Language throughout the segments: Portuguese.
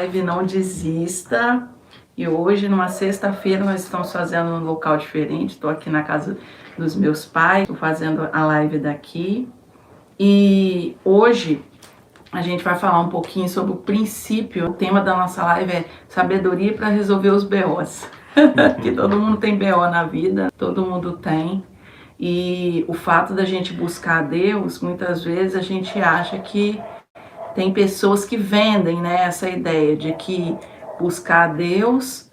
live Não Desista. E hoje, numa sexta-feira, nós estamos fazendo um local diferente. Estou aqui na casa dos meus pais, estou fazendo a live daqui. E hoje a gente vai falar um pouquinho sobre o princípio. O tema da nossa live é sabedoria para resolver os BOs. Que todo mundo tem BO na vida, todo mundo tem. E o fato da gente buscar Deus, muitas vezes a gente acha que tem pessoas que vendem, né, essa ideia de que buscar Deus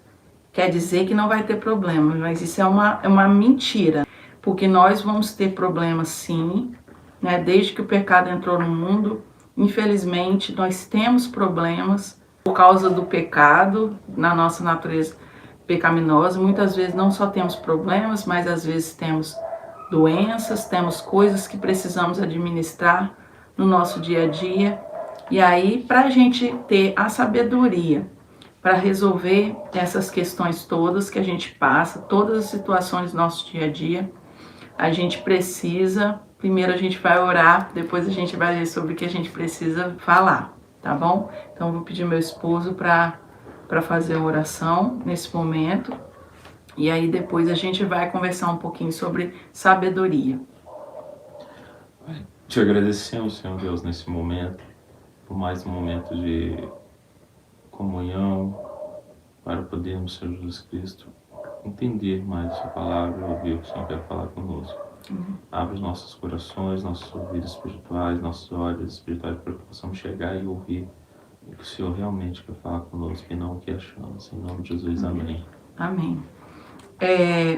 quer dizer que não vai ter problema, mas isso é uma mentira, porque nós vamos ter problemas sim, né, desde que o pecado entrou no mundo, infelizmente nós temos problemas por causa do pecado, na nossa natureza pecaminosa. Muitas vezes não só temos problemas, mas às vezes temos doenças, temos coisas que precisamos administrar no nosso dia a dia. E aí, para a gente ter a sabedoria para resolver essas questões todas que a gente passa, todas as situações do nosso dia a dia, a gente precisa, primeiro a gente vai orar, depois a gente vai ver sobre o que a gente precisa falar, tá bom? Então, eu vou pedir meu esposo para fazer a oração nesse momento. E aí depois a gente vai conversar um pouquinho sobre sabedoria. Te agradecemos, Senhor Deus, nesse momento, por mais um momento de comunhão, para podermos, Senhor Jesus Cristo, entender mais a sua palavra e ouvir o que o Senhor quer falar conosco. Abre os nossos corações, nossos ouvidos espirituais, nossos olhos espirituais, para que possamos chegar e ouvir o que o Senhor realmente quer falar conosco e não o que achamos. Em nome de Jesus, amém. Amém.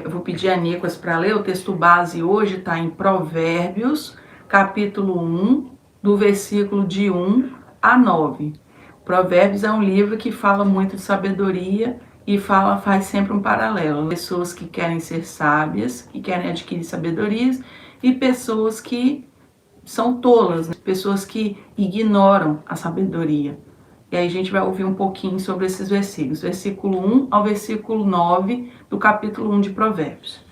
Eu vou pedir a Nicolas para ler. O texto base hoje está em Provérbios, capítulo 1, do versículo de 1 a 9. Provérbios é um livro que fala muito de sabedoria e faz sempre um paralelo. Pessoas que querem ser sábias, que querem adquirir sabedorias, e pessoas que são tolas, né? Pessoas que ignoram a sabedoria. E aí a gente vai ouvir um pouquinho sobre esses versículos, versículo 1 ao versículo 9 do capítulo 1 de Provérbios.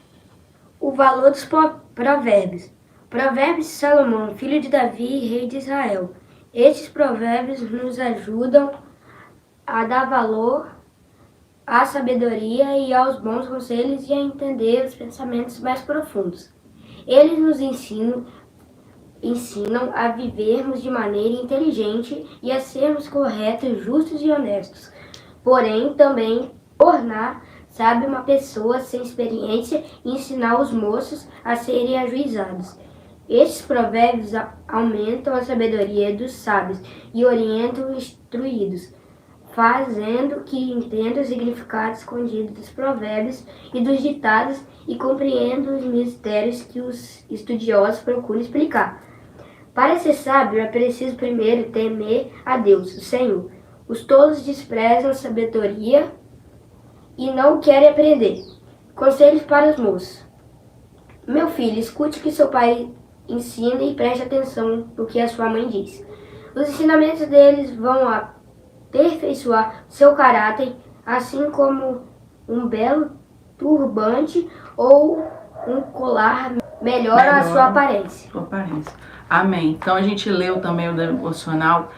O valor dos provérbios. Provérbios de Salomão, filho de Davi, rei de Israel. Estes provérbios nos ajudam a dar valor à sabedoria e aos bons conselhos e a entender os pensamentos mais profundos. Eles nos ensinam a vivermos de maneira inteligente e a sermos corretos, justos e honestos. Porém, também tornar sábio uma pessoa sem experiência e ensinar os moços a serem ajuizados. Estes provérbios aumentam a sabedoria dos sábios e orientam os instruídos, fazendo que entendam o significado escondido dos provérbios e dos ditados e compreendam os mistérios que os estudiosos procuram explicar. Para ser sábio, é preciso primeiro temer a Deus, o Senhor. Os tolos desprezam a sabedoria e não querem aprender. Conselhos para os moços. Meu filho, escute o que seu pai ensina e preste atenção no que a sua mãe diz. Os ensinamentos deles vão aperfeiçoar seu caráter, assim como um belo turbante ou um colar melhora a sua aparência. Amém. Então a gente leu também o devocional.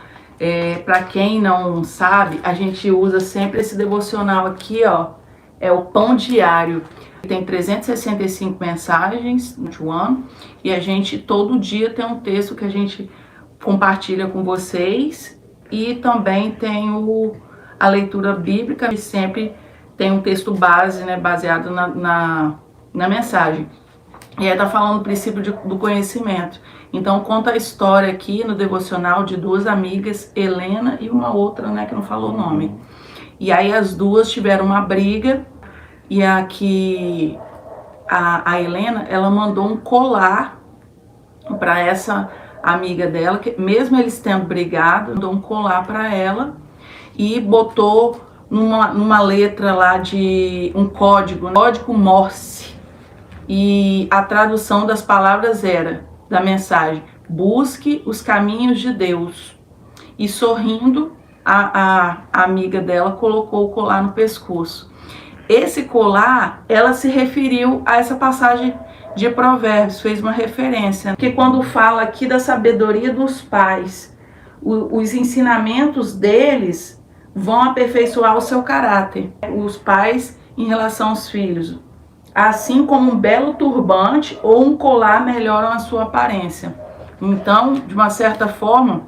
Para quem não sabe, a gente usa sempre esse devocional aqui, ó. É o Pão Diário. Tem 365 mensagens no ano e a gente todo dia tem um texto que a gente compartilha com vocês, e também tem a leitura bíblica, e sempre tem um texto base, né, baseado na mensagem. E aí tá falando do princípio do conhecimento. Então conta a história aqui no devocional de duas amigas, Helena e uma outra, né, que não falou o nome. E aí as duas tiveram uma briga, e aqui a Helena, ela mandou um colar para essa amiga dela, que mesmo eles tendo brigado, mandou um colar para ela e botou numa letra lá de um código Morse. E a tradução das palavras era, da mensagem: busque os caminhos de Deus. E sorrindo, a amiga dela colocou o colar no pescoço. Esse colar, ela se referiu a essa passagem de Provérbios, fez uma referência. Porque quando fala aqui da sabedoria dos pais, os ensinamentos deles vão aperfeiçoar o seu caráter. Os pais em relação aos filhos. Assim como um belo turbante ou um colar melhoram a sua aparência. Então, de uma certa forma,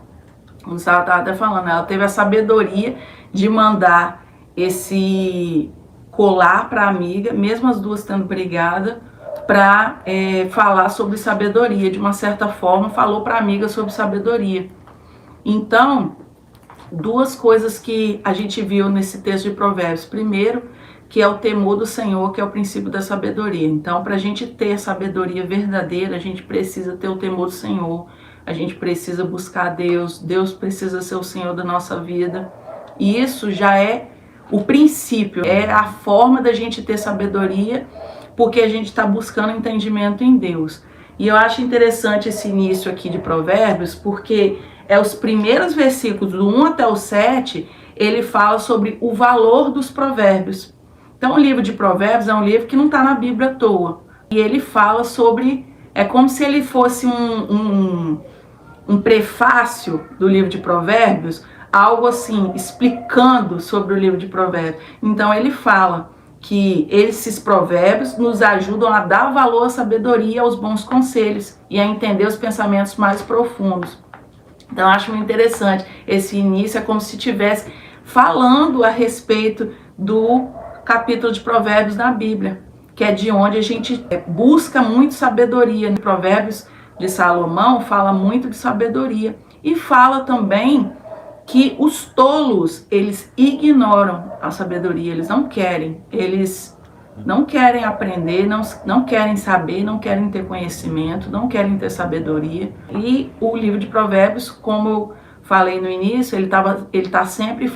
como você estava até falando, ela teve a sabedoria de mandar esse colar para a amiga, mesmo as duas tendo brigado, para falar sobre sabedoria. De uma certa forma, falou para a amiga sobre sabedoria. Então, duas coisas que a gente viu nesse texto de Provérbios. Primeiro, que é o temor do Senhor, que é o princípio da sabedoria. Então, para a gente ter sabedoria verdadeira, a gente precisa ter o temor do Senhor, a gente precisa buscar Deus, Deus precisa ser o Senhor da nossa vida. E isso já é o princípio, é a forma da gente ter sabedoria, porque a gente está buscando entendimento em Deus. E eu acho interessante esse início aqui de Provérbios, porque os primeiros versículos, do 1 até o 7, ele fala sobre o valor dos provérbios. Então o livro de Provérbios é um livro que não está na Bíblia à toa. E ele fala sobre, é como se ele fosse um prefácio do livro de Provérbios, algo assim, explicando sobre o livro de Provérbios. Então ele fala que esses provérbios nos ajudam a dar valor à sabedoria, aos bons conselhos e a entender os pensamentos mais profundos. Então eu acho muito interessante, esse início é como se estivesse falando a respeito do capítulo de Provérbios na Bíblia, que é de onde a gente busca muito sabedoria. Em Provérbios de Salomão fala muito de sabedoria e fala também que os tolos, eles ignoram a sabedoria, eles não querem aprender, não querem saber, não querem ter conhecimento, não querem ter sabedoria. E o livro de Provérbios, como eu falei no início, ele tá sempre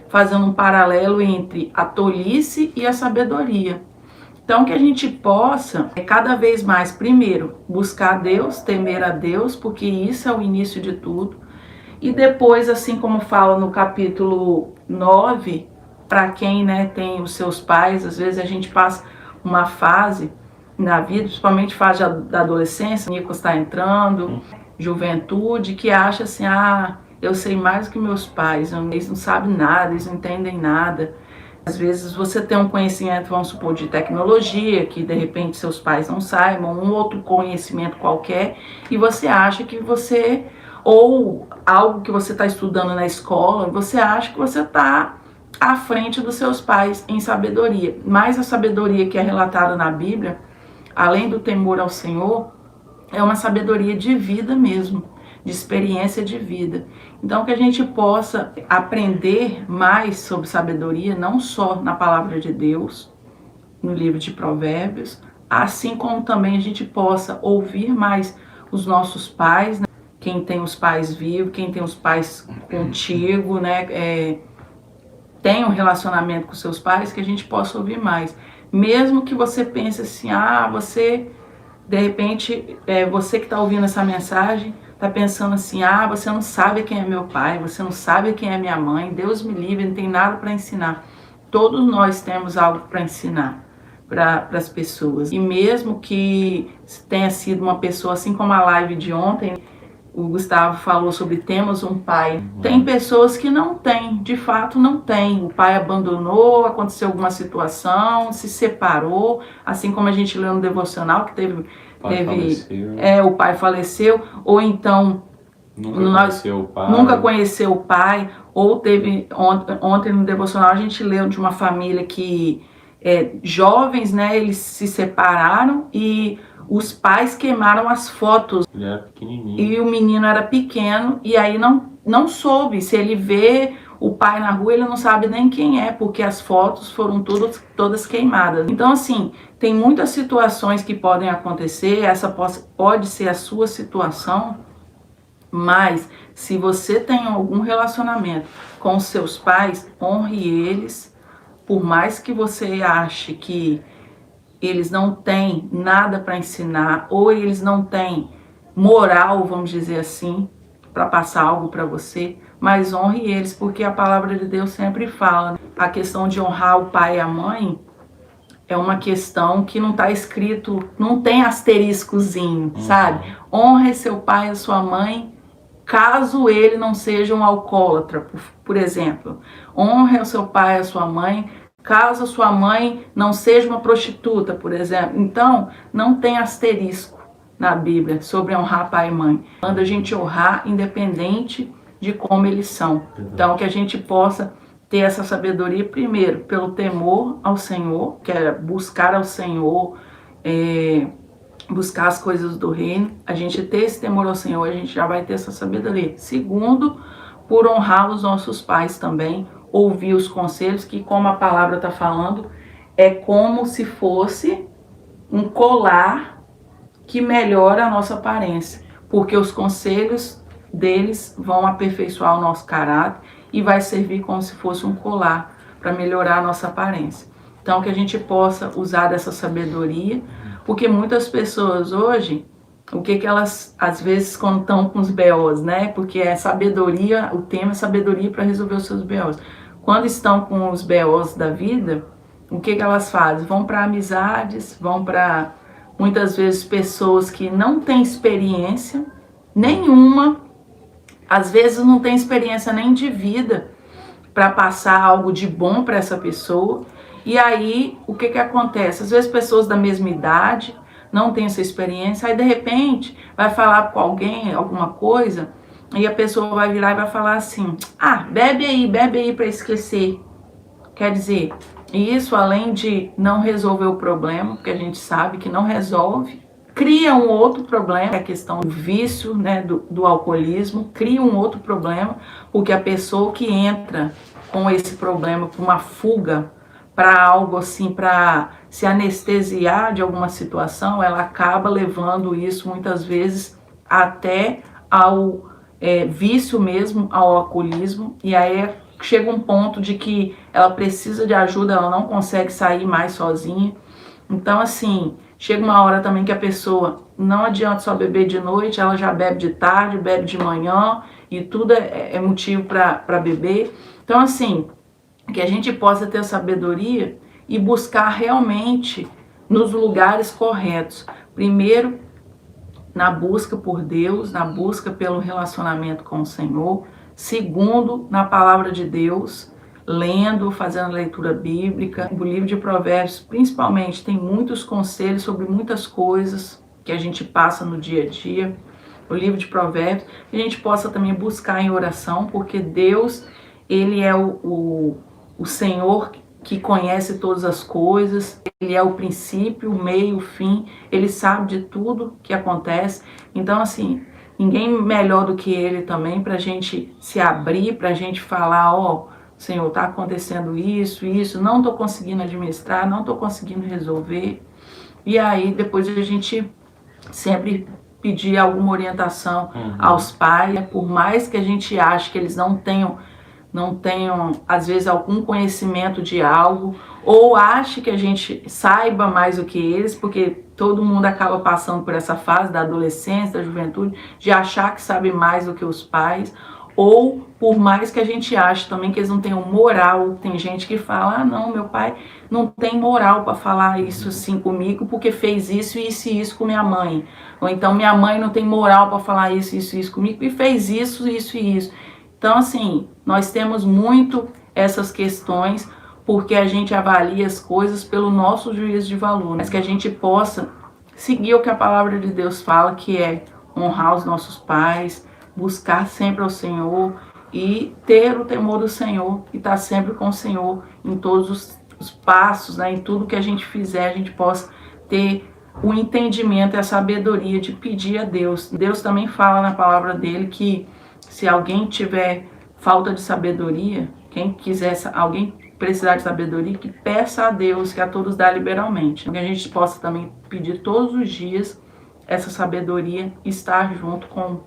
fazendo um paralelo entre a tolice e a sabedoria. Então que a gente possa cada vez mais, primeiro, buscar Deus, temer a Deus, porque isso é o início de tudo. E depois, assim como fala no capítulo 9, para quem tem os seus pais, às vezes a gente passa uma fase na vida, principalmente fase da adolescência, o Nico está entrando, juventude, que acha assim, eu sei mais do que meus pais, eles não sabem nada, eles não entendem nada. Às vezes você tem um conhecimento, vamos supor, de tecnologia, que de repente seus pais não saibam, um outro conhecimento qualquer, e você acha que você, ou algo que você está estudando na escola, você acha que você está à frente dos seus pais em sabedoria. Mas a sabedoria que é relatada na Bíblia, além do temor ao Senhor, é uma sabedoria de vida mesmo, de experiência de vida. Então que a gente possa aprender mais sobre sabedoria, não só na palavra de Deus, no livro de Provérbios, assim como também a gente possa ouvir mais os nossos pais, né? Quem tem os pais vivos, quem tem os pais contigo, tem um relacionamento com seus pais, que a gente possa ouvir mais. Mesmo que você pense assim, você, de repente, você que está ouvindo essa mensagem, está pensando assim, você não sabe quem é meu pai, você não sabe quem é minha mãe, Deus me livre, não tem nada para ensinar. Todos nós temos algo para ensinar para as pessoas. E mesmo que tenha sido uma pessoa, assim como a live de ontem, o Gustavo falou sobre temos um pai. Tem pessoas que não têm, de fato não tem. O pai abandonou, aconteceu alguma situação, se separou, assim como a gente leu no devocional que o pai faleceu, ou então nunca conheceu o pai, ou teve ontem no devocional a gente leu de uma família que jovens, eles se separaram e os pais queimaram as fotos. Ele era pequenininho. E o menino era pequeno, e aí não soube. Se ele vê o pai na rua, ele não sabe nem quem é, porque as fotos foram todas queimadas. Então, assim, tem muitas situações que podem acontecer, essa pode ser a sua situação, mas se você tem algum relacionamento com os seus pais, honre eles, por mais que você ache que eles não têm nada para ensinar, ou eles não têm moral, vamos dizer assim, para passar algo para você, mas honre eles, porque a palavra de Deus sempre fala. A questão de honrar o pai e a mãe é uma questão que não está escrito, não tem asteriscozinho, sabe? Honre seu pai e a sua mãe caso ele não seja um alcoólatra, por exemplo. Honre o seu pai e a sua mãe, caso a sua mãe não seja uma prostituta, por exemplo. Então, não tem asterisco na Bíblia sobre honrar pai e mãe. Manda a gente honrar independente de como eles são. Então, que a gente possa ter essa sabedoria, primeiro, pelo temor ao Senhor, que é buscar ao Senhor, buscar as coisas do reino. A gente ter esse temor ao Senhor, a gente já vai ter essa sabedoria. Segundo, por honrar os nossos pais também, ouvir os conselhos, que como a palavra está falando, é como se fosse um colar que melhora a nossa aparência, porque os conselhos deles vão aperfeiçoar o nosso caráter e vai servir como se fosse um colar para melhorar a nossa aparência. Então, que a gente possa usar dessa sabedoria, porque muitas pessoas hoje, o que elas, às vezes, quando estão com os BOs, né? Porque é sabedoria, o tema é sabedoria para resolver os seus BOs. Quando estão com os BOs da vida, o que elas fazem? Vão para amizades, vão para, muitas vezes, pessoas que não têm experiência nenhuma, às vezes não tem experiência nem de vida para passar algo de bom para essa pessoa. E aí, o que acontece? Às vezes pessoas da mesma idade não têm essa experiência, aí de repente vai falar com alguém alguma coisa e a pessoa vai virar e vai falar assim: ah, bebe aí para esquecer. Quer dizer, isso além de não resolver o problema, porque a gente sabe que não resolve, cria um outro problema, a questão do vício, né, do alcoolismo, cria um outro problema, porque a pessoa que entra com esse problema para uma fuga, para algo assim, para se anestesiar de alguma situação, ela acaba levando isso muitas vezes até ao vício mesmo, ao alcoolismo, e aí chega um ponto de que ela precisa de ajuda, ela não consegue sair mais sozinha. Então, assim, chega uma hora também que a pessoa, não adianta só beber de noite, ela já bebe de tarde, bebe de manhã, e tudo é motivo para beber. Então, assim, que a gente possa ter sabedoria e buscar realmente nos lugares corretos. Primeiro, na busca por Deus, na busca pelo relacionamento com o Senhor. Segundo, na palavra de Deus, lendo, fazendo leitura bíblica. O livro de Provérbios, principalmente, tem muitos conselhos sobre muitas coisas que a gente passa no dia a dia. O livro de Provérbios, que a gente possa também buscar em oração, porque Deus, Ele é o Senhor que conhece todas as coisas, Ele é o princípio, o meio, o fim, Ele sabe de tudo que acontece. Então, assim, ninguém melhor do que Ele também para a gente se abrir, para a gente falar: ó, Senhor, está acontecendo isso, não estou conseguindo administrar, não estou conseguindo resolver. E aí, depois a gente sempre pedir alguma orientação aos pais, por mais que a gente ache que eles não tenham, às vezes, algum conhecimento de algo, ou ache que a gente saiba mais do que eles, porque todo mundo acaba passando por essa fase da adolescência, da juventude, de achar que sabe mais do que os pais, ou por mais que a gente ache também que eles não tenham moral. Tem gente que fala: ah, não, meu pai não tem moral para falar isso assim comigo, porque fez isso e isso com minha mãe. Ou então, minha mãe não tem moral para falar isso comigo, e fez isso e isso. Então, assim, nós temos muito essas questões, porque a gente avalia as coisas pelo nosso juízo de valor, mas que a gente possa seguir o que a palavra de Deus fala, que é honrar os nossos pais, buscar sempre ao Senhor e ter o temor do Senhor e estar sempre com o Senhor em todos os passos, né? Em tudo que a gente fizer, a gente possa ter o entendimento e a sabedoria de pedir a Deus. Deus também fala na palavra dele que se alguém tiver falta de sabedoria, alguém precisar de sabedoria, que peça a Deus, que a todos dá liberalmente. Que a gente possa também pedir todos os dias essa sabedoria, estar junto com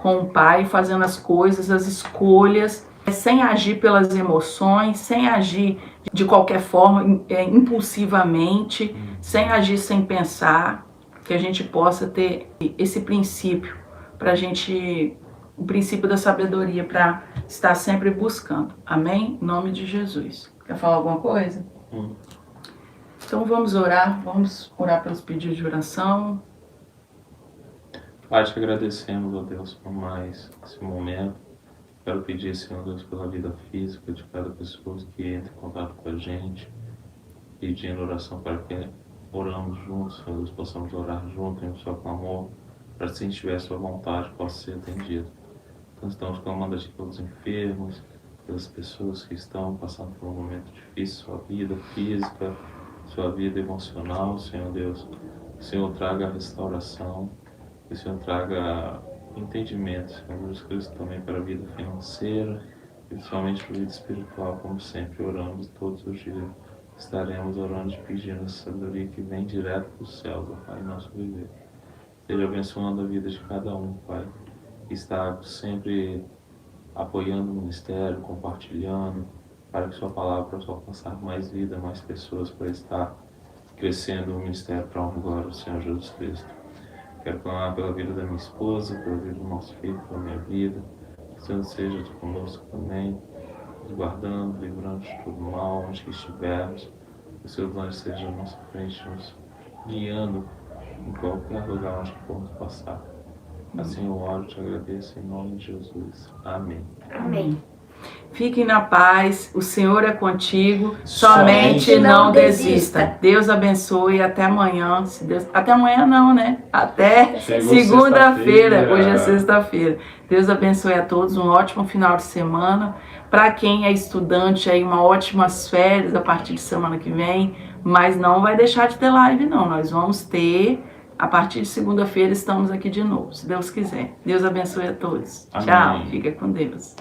o Pai, fazendo as coisas, as escolhas, sem agir pelas emoções, sem agir de qualquer forma, impulsivamente, sem agir sem pensar, que a gente possa ter esse princípio o princípio da sabedoria para estar sempre buscando. Amém? Em nome de Jesus. Quer falar alguma coisa? Então vamos orar pelos pedidos de oração. Pai, te agradecemos, ó Deus, por mais esse momento. Quero pedir, Senhor Deus, pela vida física de cada pessoa que entra em contato com a gente, pedindo oração para que oramos juntos, Senhor Deus, possamos orar juntos em um só clamor, para que se tiver sua vontade possa ser atendido. Então estamos clamando aqui pelos enfermos, pelas pessoas que estão passando por um momento difícil, sua vida física, sua vida emocional, Senhor Deus. Que o Senhor traga a restauração, que o Senhor traga entendimento, Senhor Jesus Cristo, também para a vida financeira, principalmente para a vida espiritual, como sempre oramos todos os dias. Estaremos orando e pedindo a sabedoria que vem direto do céu, Pai, nosso viver. Esteja abençoando a vida de cada um, Pai, que está sempre apoiando o ministério, compartilhando, para que sua palavra possa alcançar mais vida, mais pessoas, para estar crescendo o ministério para a honra e glória do Senhor Jesus Cristo. Quero clamar pela vida da minha esposa, pela vida do nosso filho, pela minha vida. Que o Senhor seja conosco também, nos guardando, livrando de todo mal, onde que estivermos. Que o Seu plano esteja à nossa frente, nos guiando em qualquer lugar onde formos passar. Assim eu oro e te agradeço em nome de Jesus. Amém. Amém. Fiquem na paz, o Senhor é contigo, somente não desista. Deus abençoe, até amanhã. Se Deus... Até amanhã não, né? Até Chegou segunda-feira, sexta-feira. hoje é sexta-feira. Deus abençoe a todos, um ótimo final de semana. Para quem é estudante, aí uma ótimas férias a partir de semana que vem, mas não vai deixar de ter live não, nós vamos ter, a partir de segunda-feira estamos aqui de novo, se Deus quiser. Deus abençoe a todos. Amém. Tchau, fica com Deus.